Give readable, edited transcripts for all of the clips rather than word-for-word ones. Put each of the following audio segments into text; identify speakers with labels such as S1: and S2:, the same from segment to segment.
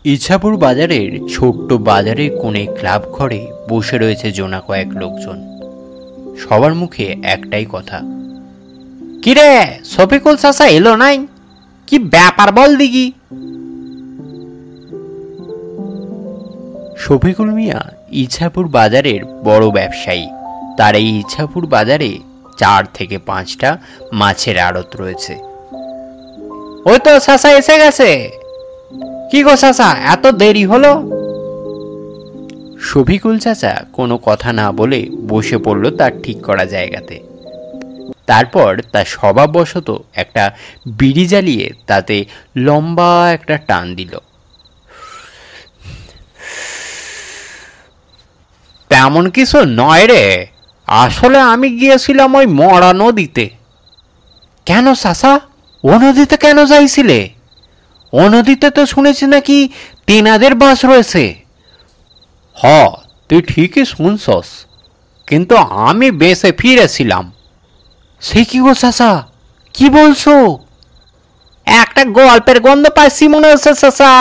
S1: ইছাপুর বাজারের ছোট্ট বাজারের কোণে ক্লাব ঘরে বসে রয়েছে জোনা কয়েক লোকজন। সবার মুখে একটাই কথা, কিরে শফিকুল চাচা এলো নাই? কি ব্যাপার বল দিগি। শফিকুল মিয়া ইছাপুর বাজারের বড় ব্যবসায়ী। তার এই ইছাপুর বাজারে 4 থেকে 5টা মাছের আড়ত রয়েছে। ওই তো চাচা এসে গেছে। কি গো চাচা, এত দেরি হলো? শফিকুল চাচা কোনো কথা না বলে বসে পড়ল তার ঠিক করা জায়গাতে। তারপর তার স্বভাববশত একটা বিড়ি জ্বালিয়ে তাতে লম্বা একটা টান দিল। তেমন কিছু নয় রে, আসলে আমি গিয়েছিলাম ওই মরা নদীতে। কেন চাচা, ও নদীতে কেন যাইছিলে? ও নদীতে তো শুনেছি নাকি তেনাদের বাস রয়েছে। হ, তুই ঠিকই শুনছস, কিন্তু আমি বেঁচে ফিরেছিলাম। সে কি গো চাচা, কি বলছো? একটা গল্পের গন্ধ পাইছি মনে হচ্ছে চাচা।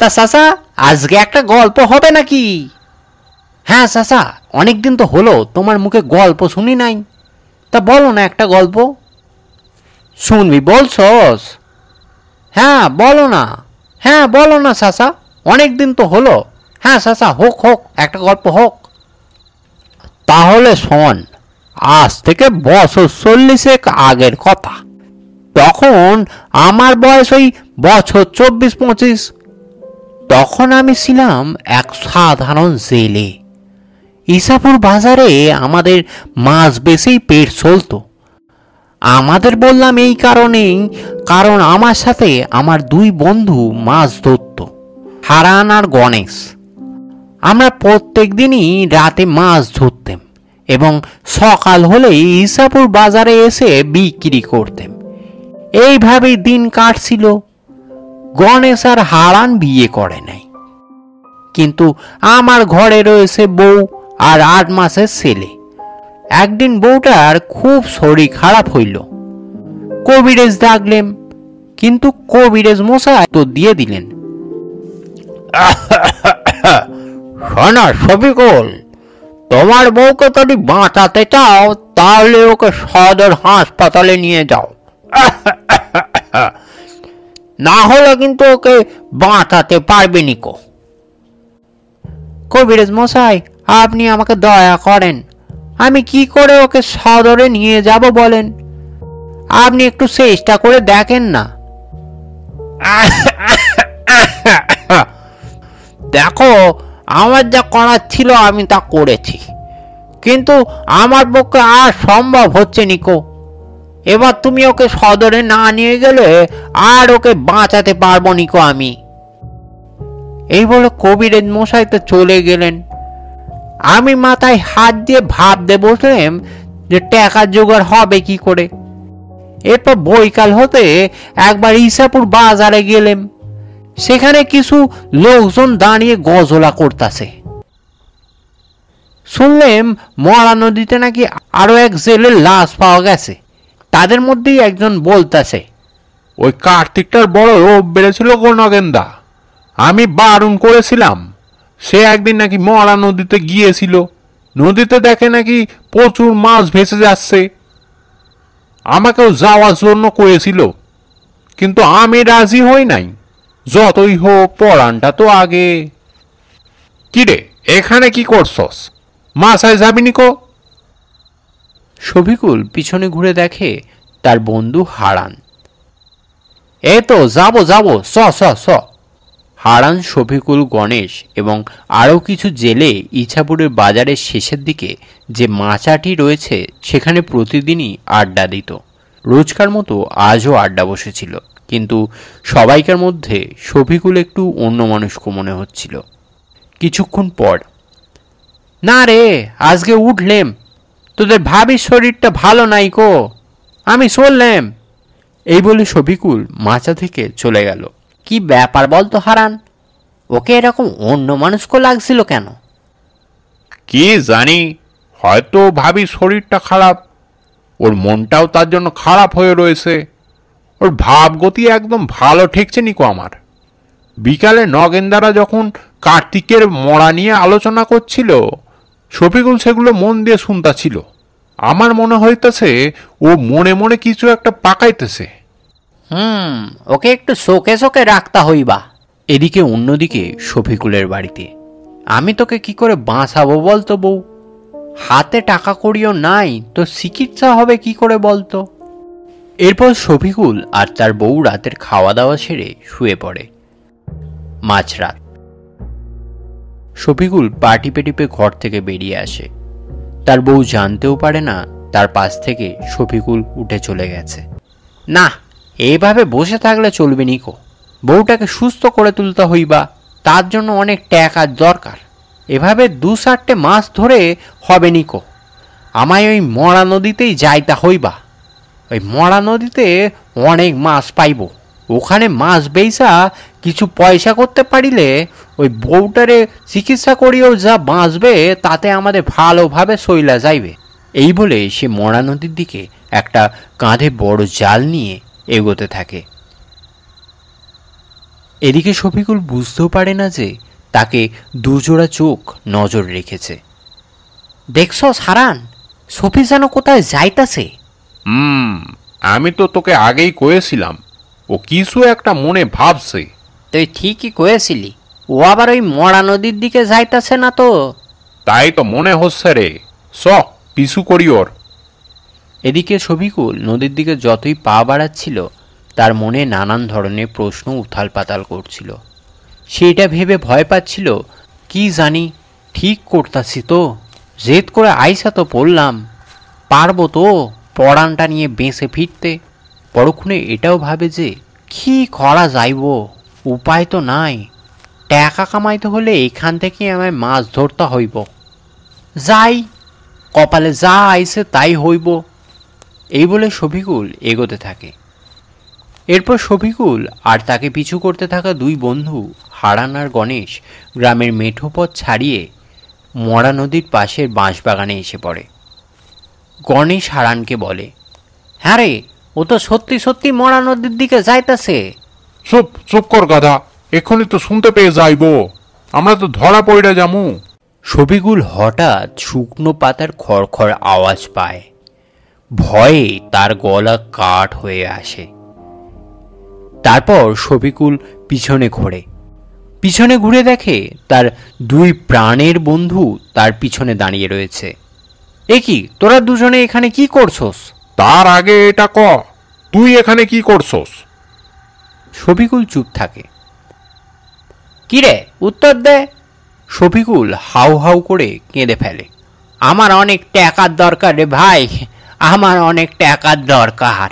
S1: তা চাচা, আজকে একটা গল্প হবে নাকি? হ্যাঁ চাচা, অনেকদিন তো হলো তোমার মুখে গল্প শুনি নাই। তা বলো না একটা গল্প। শুনবি বলছস? হ্যাঁ বলো না। হ্যাঁ বলো না চাচা, অনেকদিন তো হলো। হ্যাঁ চাচা, হোক হোক, একটা গল্প হোক। তাহলে শোন, আজ থেকে বছর 40 আগের কথা। তখন আমার বয়স ওই বছর 24-25। তখন আমি ছিলাম এক সাধারণ জেলে। ইছাপুর বাজারে আমাদের মাছ বেচেই পেট চলতো। আমাদের বললাম এই কারণেই, কারণ আমার সাথে আমার 2 বন্ধু মাছ ধরত, হারান আর গণেশ। আমরা প্রত্যেক দিনই রাতে মাছ ধরতাম এবং সকাল হলেই ইছাপুর বাজারে এসে বিক্রি করতাম। এইভাবেই দিন কাটছিল। গণেশ আর হারান বিয়ে করে নাই, কিন্তু আমার ঘরে রয়েছে বউ আর 8 মাসের ছেলে। একদিন বউটার খুব শরীর খারাপ হইল। কবিরেজ ডাকলেন, কিন্তু কবিরেজ মশাই তো দিয়ে দিলেন, শোনো শফিকুল, তোমার বউকে যদি বাঁচাতে চাও তাহলে ওকে সদর হাসপাতালে নিয়ে যাও, না হলে কিন্তু ওকে বাঁচাতে পারবে নিকো। কবিরাজ মশাই, আপনি আমাকে দয়া করেন, আমি কি করে ওকে সদরে নিয়ে যাব বলেন? আপনি একটু চেষ্টা করে দেখেন না। দেখো, আমার যা করার ছিল আমি তা করেছি, কিন্তু আমার পক্ষে আর সম্ভব হচ্ছে নিকো। এবার তুমি ওকে সদরে না নিয়ে গেলে আর ওকে বাঁচাতে পারবো নিকো আমি। এই বলে কবিরাজ মশাই তো চলে গেলেন। আমি মাথায় হাত দিয়ে ভাবতে বসলাম যে টাকা জোগাড় হবে কি করে। এরপর বৈকাল হতে একবার ইছাপুর বাজারে গেলাম। সেখানে কিছু লোকজন দাঁড়িয়ে গজলা করতেছে। শুনলাম মরা নদীতে নাকি আরো এক জেলের লাশ পাওয়া গেছে। তাদের মধ্যেই একজন বলতেছে,
S2: ওই কার্তিকটার বড় রোগ বেড়েছিল গো নগেন্দা, আমি বারণ করেছিলাম। সে একদিন নাকি মরা নদীতে গিয়েছিল, নদীতে দেখে নাকি প্রচুর মাছ ভেসে যাচ্ছে। আমাকেও যাওয়ার জন্য করেছিল, কিন্তু আমি রাজি হই নাই। যতই হোক পরানটা তো আগে। কিরে, এখানে কি করছস? মাছায় যাবি নিকো?
S1: শফিকুল পিছনে ঘুরে দেখে তার বন্ধু হারান। এই তো যাবো যাবো, স স স। হারান, শফিকুল, গণেশ এবং আরও কিছু জেলে ইছাপুরের বাজারের শেষের দিকে যে মাচাটি রয়েছে সেখানে প্রতিদিনই আড্ডা দিত। রোজকার মতো আজও আড্ডা বসেছিল, কিন্তু সবাইকার মধ্যে শফিকুল একটু অন্যমনস্ক মনে হচ্ছিল। কিছুক্ষণ পর, না রে, আজকে উঠলেম, তোদের ভাবির শরীরটা ভালো নাই কো, আমি চললাম। এই বলে শফিকুল মাচা থেকে চলে গেল। কি ব্যাপার বলতো হারান, ওকে এরকম অন্য মানুষকে লাগছিল কেন?
S2: কি জানি, হয়তো ভাবি শরীরটা খারাপ, ওর মনটাও তার জন্য খারাপ হয়ে রয়েছে। ওর ভাবগতি একদম ভালো ঠেকছে নিকো আমার। বিকালে নগেনদারা যখন কার্তিকের মরা নিয়ে আলোচনা করছিল, শফিকুল সেগুলো মন দিয়ে শুনতাছিল। আমার মনে হইতেছে ও মনে মনে কিছু একটা পাকাইতেছে।
S1: ওকে একটু শোকে শোকে রাখতা হইবা। এদিকে অন্যদিকে শফিকুলের বাড়িতে, আমি তোকে কি করে বাঁচাবো বলতো বউ? হাতে টাকা কড়িও নাই, তো চিকিৎসা হবে কি করে বলতো? এরপর শফিকুল আর তার বউ রাতের খাওয়া দাওয়া সেরে শুয়ে পড়ে। মাঝরাত। শফিকুল পা টিপে টিপে ঘর থেকে বেরিয়ে আসে। তার বউ জানতেও পারে না তার পাশ থেকে শফিকুল উঠে চলে গেছে। না, এইভাবে বসে থাকলে চলবে নিকো। বউটাকে সুস্থ করে তুলতে হইবা, তার জন্য অনেক টাকার দরকার। এভাবে 2-4টে মাস ধরে হবে নিকো। আমায় ওই মরা নদীতেই যাইতা হইবা। ওই মরা নদীতে অনেক মাছ পাইব। ওখানে মাছ বেচা কিছু পয়সা করতে পারিলে ওই বউটারে চিকিৎসা করিও যা বাঁচবে, তাতে আমাদের ভালোভাবে সইলা যাইবে। এই বলে সে মরা নদীর দিকে একটা কাঁধে বড় জাল নিয়ে এগোতে থাকে। এদিকে শফিকুল বুঝতেও পারে না যে তাকে দুজোড়া চোখ নজর রেখেছে। দেখছো হারান, শফি যেন কোথায় যাইতাছে।
S2: আমি তো তোকে আগেই কয়েছিলাম ও কিছু একটা মনে ভাবছে।
S1: তুই ঠিকই কয়েছিলি, ও আবার ওই মরা নদীর দিকে যাইতাছে না তো?
S2: তাই তো মনে হচ্ছে রে। পিছু করি ওর।
S1: এদিকে শফিকুল নদীর দিকে যতই পা বাড়াচ্ছিল, তার মনে নানান ধরনের প্রশ্ন উথাল পাতাল করছিল। সেটা ভেবে ভয় পাচ্ছিল, কি জানি ঠিক করতাছি তো? জেদ করে আইসা তো পড়লাম, পারবো তো পড়ানটা নিয়ে বেঁচে ফিরতে? পরক্ষণে এটাও ভাবে যে কি করা যাইব, উপায় তো নাই। টাকা কামাইতে হলে এখান থেকে আমায় মাছ ধরতে হইব। যাই, কপালে যা আইছে তাই হইব। এই বলে শফিকুল এগোতে থাকে। এরপর শফিকুল আর তাকে পিছু করতে থাকা দুই বন্ধু হারান আর গণেশ গ্রামের মেঠো পথ ছাড়িয়ে মরা নদীর পাশের বাঁশবাগানে এসে পড়ে। গণেশ হারানকে বলে, হ্যাঁ রে, ও তো সত্যি সত্যি মরা নদীর দিকে যাইতাছে।
S2: চুপ কর গাধা, এক্ষুনি তো শুনতে পেয়ে যাইব, আমরা তো ধরা পড়ে যামু।
S1: শফিকুল হঠাৎ শুকনো পাতার খড়খড় আওয়াজ পায়। ভয়ে তার গলা কাঠ হয়ে আসে। তারপর শফিকুল পিছনে ঘুরে দেখে তার দুই প্রাণের বন্ধু তার পিছনে দাঁড়িয়ে রয়েছে। এ কি, তোরা দুজনে এখানে কি করছস?
S2: তার আগে এটা ক, তুই এখানে কি করছস?
S1: শফিকুল চুপ থাকে। কিরে, উত্তর দে। শফিকুল হাউ হাউ করে কেঁদে ফেলে। আমার অনেক টাকার দরকার রে ভাই, আমার অনেক টাকার দরকার।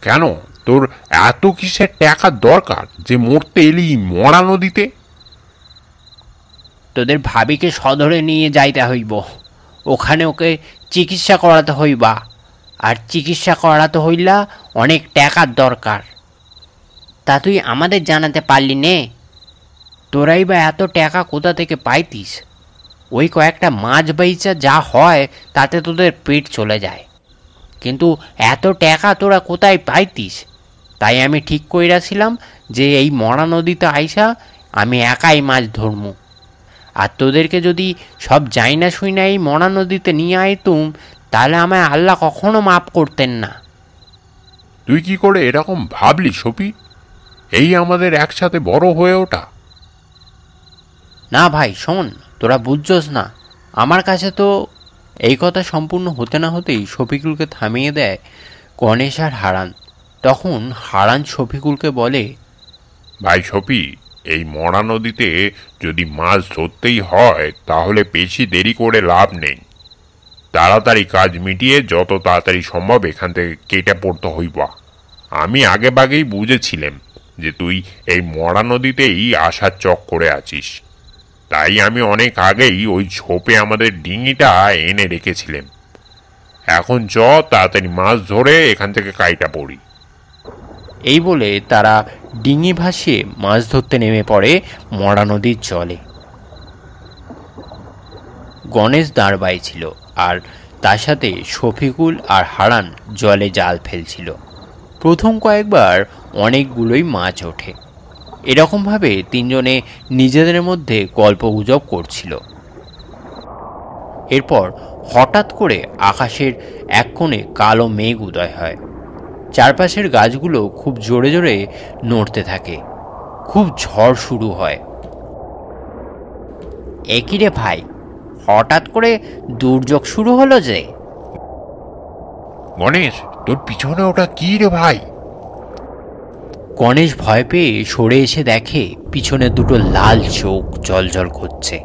S2: কেন, তোর এত কিসের টাকার দরকার যে মরতে এলি মরা নদীতে?
S1: তোদের ভাবিকে সদরে নিয়ে যাইতে হইব, ওখানে ওকে চিকিৎসা করাতে হইবা, আর চিকিৎসা করাতে হইলা অনেক টাকার দরকার। তা তুই আমাদের জানাতে পারলি নে? তোরাই বা এত টাকা কোথা থেকে পাইতিস? ওই কয়েকটা মাছ বেচা যা হয় তাতে তোদের পেট চলে যায়, কিন্তু এত টাকা তোরা কোথায় পাইতিস? তাই আমি ঠিক কইরাছিলাম যে এই মরা নদীতে আইসা আমি একাই মাছ ধরমু। আর তোদেরকে যদি সব যাই না শুই না এই মরা নদীতে নিয়ে আইতুম, তাহলে আমায় আল্লাহ কখনো মাফ করতেন না।
S2: তুই কি করে এরকম ভাবলি শফি? এই আমাদের একসাথে বড় হয়ে ওঠা।
S1: না ভাই শোন, তোরা বুঝছস না, আমার কাছে তো। এই কথা সম্পূর্ণ হতে না হতেই শফিকুলকে থামিয়ে দেয় গণেশ আর হারান। তখন হারান শফিকুলকে বলে,
S2: ভাই শফি, এই মরা নদীতে যদি মাছ ধরতেই হয় তাহলে বেশি দেরি করে লাভ নেই। তাড়াতাড়ি কাজ মিটিয়ে যত তাড়াতাড়ি সম্ভব এখান থেকে কেটে পড়তে হইবা। আমি আগে ভাগেই বুঝেছিলাম যে তুই এই মরা নদীতেই আসার চক করে আছিস, তাই আমি অনেক আগেই ওই ঝোপে আমাদের ডিঙিটা এনে রেখেছিলাম। এখন তাড়াতাড়ি মাছ ধরে এখান থেকে কাইটা পড়ি।
S1: এই বলে তারা ডিঙি ভাসিয়ে মাছ ধরতে নেমে পড়ে মরা নদীর জলে। গণেশ দাঁড় বাইছিল আর তার সাথে শফিকুল আর হারান জলে জাল ফেলছিল। প্রথম কয়েকবার অনেকগুলোই মাছ ওঠে। এরকমভাবে তিনজনে নিজেদের মধ্যে গল্পগুজব করছিল। এরপর হঠাৎ করে আকাশের এক কোণে কালো মেঘ উদয় হয়। চারপাশের গাছগুলো খুব জোরে জোরে নড়তে থাকে। খুব ঝড় শুরু হয়। একই রে ভাই, হঠাৎ করে দুর্যোগ শুরু হলো যে।
S2: গণেশ, তোর পিছনে ওটা কি রে ভাই?
S1: গণেশ ভয় পেয়ে সরে এসে দেখে পিছনে দুটো লাল চোখ জ্বলজ্বল করছে,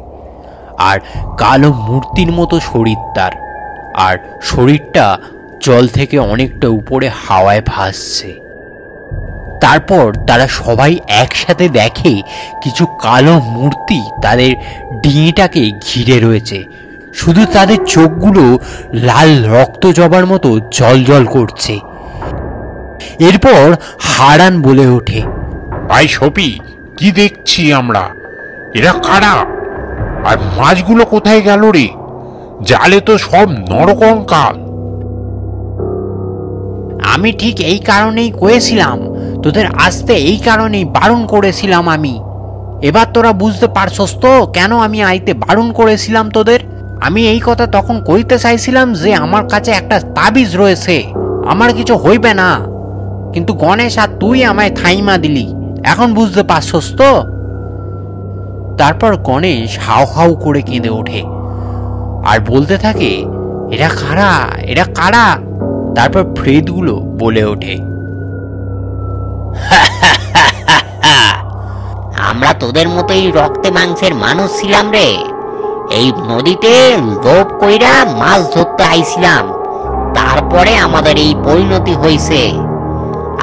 S1: আর কালো মূর্তির মতো শরীর তার, আর শরীরটা জল থেকে অনেকটা উপরে হাওয়ায় ভাসছে। তারপর তারা সবাই একসাথে দেখে কিছু কালো মূর্তি তাদের ডিঙিটাকে ঘিরে রয়েছে। শুধু তাদের চোখগুলো লাল রক্ত জবার মতো জ্বলজ্বল করছে। এরপর হারান বলে ওঠে,
S2: ভাই সপি, কি দেখছি আমরা? এরা কারা? আর মাছগুলো কোথায় গেল রে? জালে তো সব নরকঙ্কাল।
S1: আমি ঠিক এই কারণেই কয়েছিলাম তোদের আসতে, এই কারণেই বারণ করেছিলাম আমি। এবার তোরা বুঝতে পারছস তো কেন আমি আইতে বারণ করেছিলাম তোদের? আমি এই কথা তখন কইতে চাইছিলাম যে আমার কাছে একটা তাবিজ রয়েছে, আমার কিছু হইবে না। কিন্তু গণেশ আর তুই আমায় থাইমা দিলি, এখন বুঝতে পারছস তো? তারপর গণেশ হাউ হাউ করে কেঁদে ওঠে আর বলতে থাকে, এরা কারা, এরা কারা? তারপর প্রেতগুলো বলে ওঠে,
S3: আমরা তোদের মতোই রক্তে মাংসের মানুষ ছিলাম রে। এই নদীতে লোভ কইরা মাছ ধরতে আইছিলাম, তারপরে আমাদের এই পরিণতি হইছে,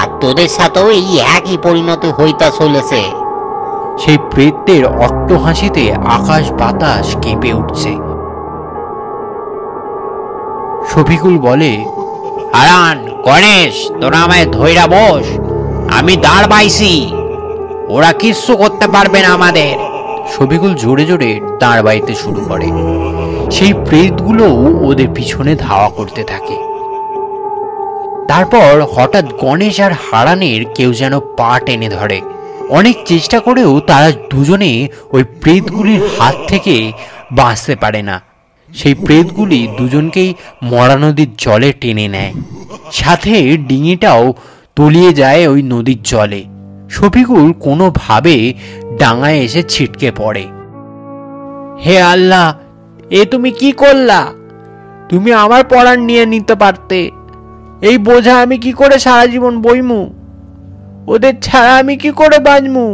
S3: আর তোদের সাথেও এই একই পরিণতি হইতা চলেছে।
S1: সেই প্রেতদের অট্টহাসিতে আকাশ বাতাস কেঁপে উঠছে। শফিকুল বলে, হারান, গণেশ, তোরা আমায় ধইরা বস, আমি দাঁড় বাইছি, ওরা কিচ্ছু করতে পারবে না আমাদের। শফিকুল জোরে জোরে দাঁড় বাইতে শুরু করে। সেই প্রেতগুলো ওদের পিছনে ধাওয়া করতে থাকে। তারপর হঠাৎ গণেশ আর হারানের কেউ যেন পা টেনে ধরে। অনেক চেষ্টা করেও তারা দুজনে ওই প্রেতগুলির হাত থেকে বাঁচতে পারে না। সেই প্রেতগুলি দুজনকেই মরা নদীর জলে টেনে নেয়, সাথে ডিঙিটাও তলিয়ে যায় ওই নদীর জলে। শফিকুল কোনোভাবে ডাঙায় এসে ছিটকে পড়ে। হে আল্লাহ, এ তুমি কি করলা? তুমি আমার পরাণ নিয়ে নিতে পারতে। এই বোঝা আমি কি করে সারা জীবন বইমু? ওদের ছাড়া আমি কি করে বাঁচমু?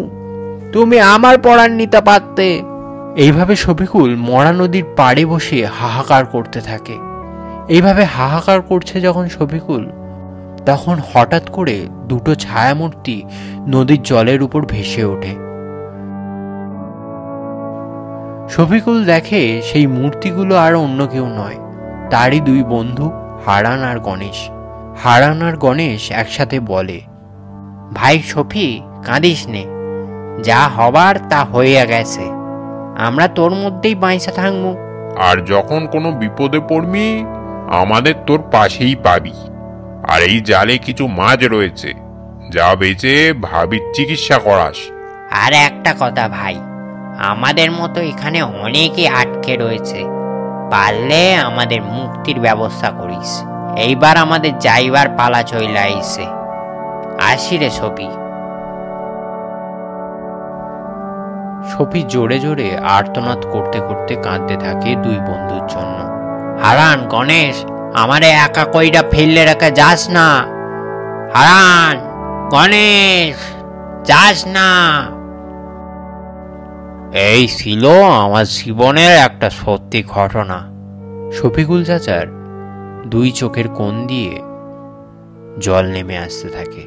S1: তুমি আমার পরাণ নিতে পারতে। এইভাবে শফিকুল মরা নদীর পাড়ে বসে হাহাকার করতে থাকে। এইভাবে হাহাকার করছে যখন শফিকুল, তখন হঠাৎ করে দুটো ছায়ামূর্তি নদীর জলের উপর ভেসে ওঠে। শফিকুল দেখে সেই মূর্তিগুলো আর অন্য কেউ নয়, তারই দুই বন্ধু হারান আর গণেশ। হারান আর গণেশ একসাথে বলে, ভাই শফি, কাঁদিস নে, যা হবার তা হইয়া গেছে, আমরা তোর মধ্যেই বাইসা থাকবো।
S2: আর যখন কোনো বিপদে পড়বি আমাদের তোর পাশেই পাবি। আর এই জালে কিছু মাছ রয়েছে, যা বেচে ভাবির চিকিৎসা করাস।
S3: আর একটা কথা ভাই, আমাদের মতো এখানে অনেকে আটকে রয়েছে, পারলে আমাদের মুক্তির ব্যবস্থা করিস। এইবার আমাদের যাইবার পালা চইলা আইছে, আসি রে শফি।
S1: শফি জোরে জোরে আর্তনাদ করতে করতে কাঁদতে থাকে দুই বন্ধুর জন্য। হারান, গণেশ, আমারে একা কইরা ফেললে রেখে যাস না। হারান, গণেশ, যাস না। এই ছিল আমার জীবনের একটা সত্যি ঘটনা। শফিকুল চাচার দুই চোখের কোণ দিয়ে জল নেমে আসতে থাকে।